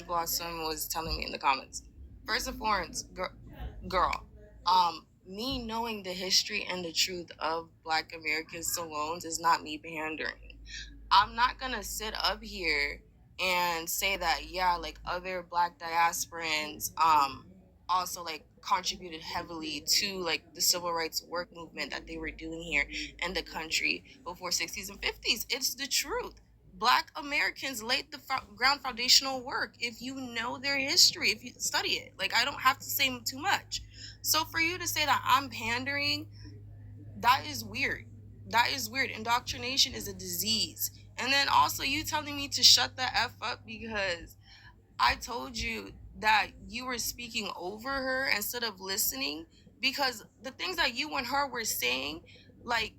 Blossom was telling me in the comments. First and foremost, girl, me knowing the history and the truth of Black American saloons is not me pandering. I'm not gonna sit up here and say that yeah, like other Black diasporans also like contributed heavily to like the civil rights work movement that they were doing here in the country before 60s and 50s. It's the truth. Black Americans laid the ground foundational work. If you know their history, if you study it, like I don't have to say too much. So for you to say that I'm pandering, that is weird. That is weird. Indoctrination is a disease. And then also you telling me to shut the F up because I told you that you were speaking over her instead of listening, because the things that you and her were saying, like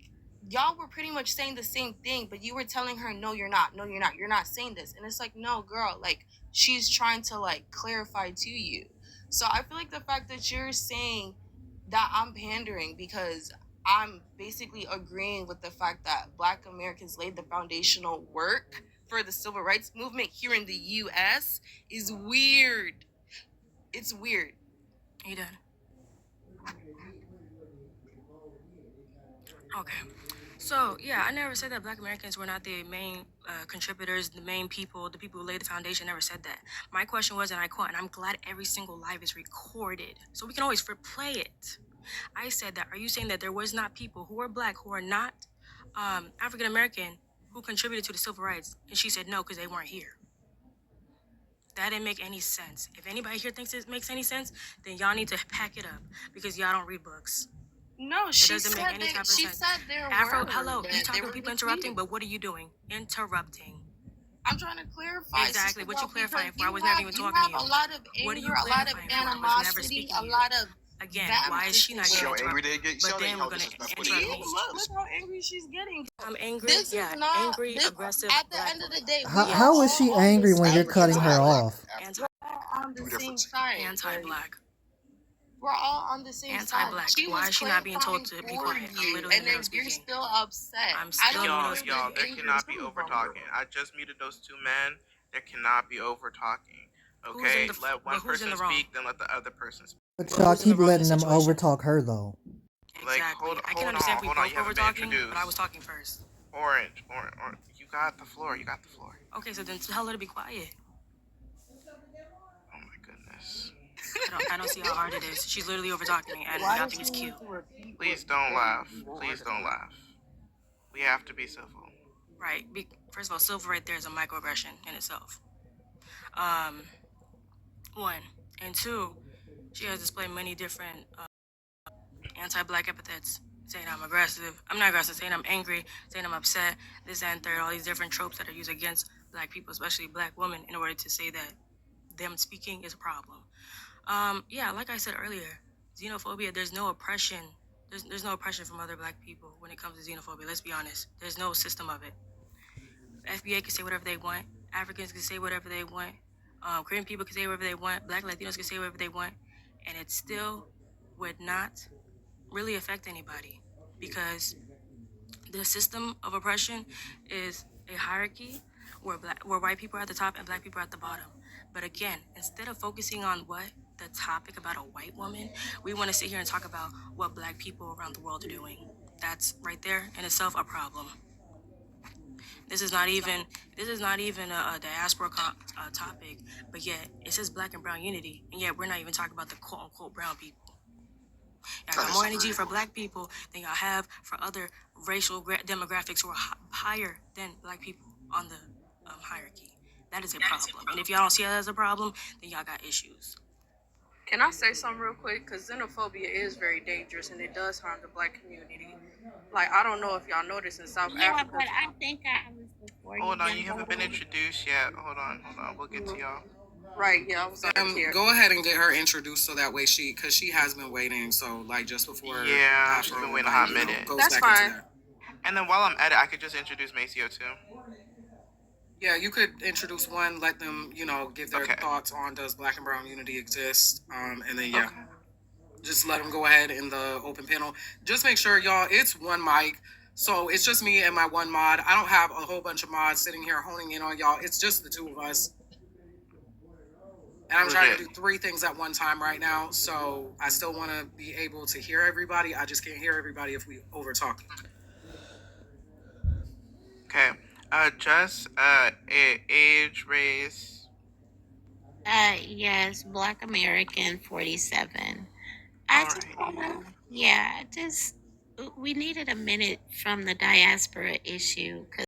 y'all were pretty much saying the same thing, but you were telling her, no, you're not. No, you're not. You're not saying this. And it's like, no, girl, like she's trying to like clarify to you. So I feel like the fact that you're saying that I'm pandering because I'm basically agreeing with the fact that Black Americans laid the foundational work for the civil rights movement here in the US is weird. It's weird. Are you done? Okay. So, yeah, I never said that Black Americans were not the main contributors, the main people, the people who laid the foundation. Never said that. My question was, and I quote, and I'm glad every single live is recorded, so we can always replay it. I said that, are you saying that there was not people who are Black, who are not African American, who contributed to the civil rights? And she said no, because they weren't here. That didn't make any sense. If anybody here thinks it makes any sense, then y'all need to pack it up, because y'all don't read books. No, she said there Afro, were. hello, you talking people interrupting, but what are you doing? Interrupting. I'm trying to clarify. Exactly. What you clarifying for? I was never even talking to you. You have a lot of anger, What are you a lot of clarifying for? I was never animosity, speaking a to you. lot of Again, why is she not She getting how angry interrupted? they get. But Show then how we're gonna disrespectful interrupt they me. get. look how angry she's getting. I'm angry. This Yeah, is not angry, this, aggressive. at the Black end of woman. the day. How is she angry when you're cutting her off? Anti-black. On the same side. Anti-black. We're all on the same Anti-black. side. Why is she not being told to be quiet? I'm literally in the middle of You're speaking. still upset. I'm still in the middle of Y'all, speaking. there cannot be over talking. I just muted those two men. There cannot be over talking. Okay, let one person speak, then let the other person speak. But y'all keep letting them overtalk her though. Like, Exactly. hold I can on, understand if we hold on. both You haven't been over-talking, introduced. but I was talking first. Orange. You got the floor. You got the floor. Okay, so then tell her to be quiet. Oh my goodness. I don't see how hard it is. She's literally over-talking me, and y'all think it's cute. Please don't laugh. Please don't laugh. We have to be civil. Right. First of all, silver right there is a microaggression in itself. One. And two, she has displayed many different anti-black epithets, saying I'm aggressive. I'm not aggressive, saying I'm angry, saying I'm upset, this and third, all these different tropes that are used against Black people, especially Black women, in order to say that them speaking is a problem. Yeah, like I said earlier, xenophobia, there's no oppression. There's no oppression from other Black people when it comes to xenophobia. Let's be honest. There's no system of it. FBA can say whatever they want. Africans can say whatever they want. Korean people can say whatever they want. Black Latinos can say whatever they want. And it still would not really affect anybody, because the system of oppression is a hierarchy where white people are at the top and Black people are at the bottom. But again, instead of focusing on what the topic about a white woman, we want to sit here and talk about what Black people around the world are doing. That's right there in itself a problem. This is not even a diaspora topic, but yet it says Black and brown unity, and yet we're not even talking about the quote unquote brown people. Y'all got more energy for Black people than y'all have for other racial demographics who are higher than Black people on the hierarchy. That is a problem. And if y'all don't see that as a problem, then y'all got issues. Can I say something real quick? Because xenophobia is very dangerous and it does harm the Black community. Like, I don't know if y'all noticed in South Africa. But I think I was before you. Hold on, you haven't been introduced yet. Hold on. We'll get to y'all. Right, yeah, I was go ahead and get her introduced so that way because she has been waiting. So, like, just before. Yeah, she's been waiting a hot minute. That's fine. And then while I'm at it, I could just introduce Maceo too. Yeah, you could introduce one, let them, give their thoughts on does Black and brown unity exist, and then just let them go ahead in the open panel. Just make sure, y'all, it's one mic, so it's just me and my one mod. I don't have a whole bunch of mods sitting here honing in on y'all. It's just the two of us. And I'm trying to do 3 things at one time right now, so I still want to be able to hear everybody. I just can't hear everybody if we over talk. Okay. Just age, race. Yes, Black American 47. I just wanna, yeah, we needed a minute from the diaspora issue because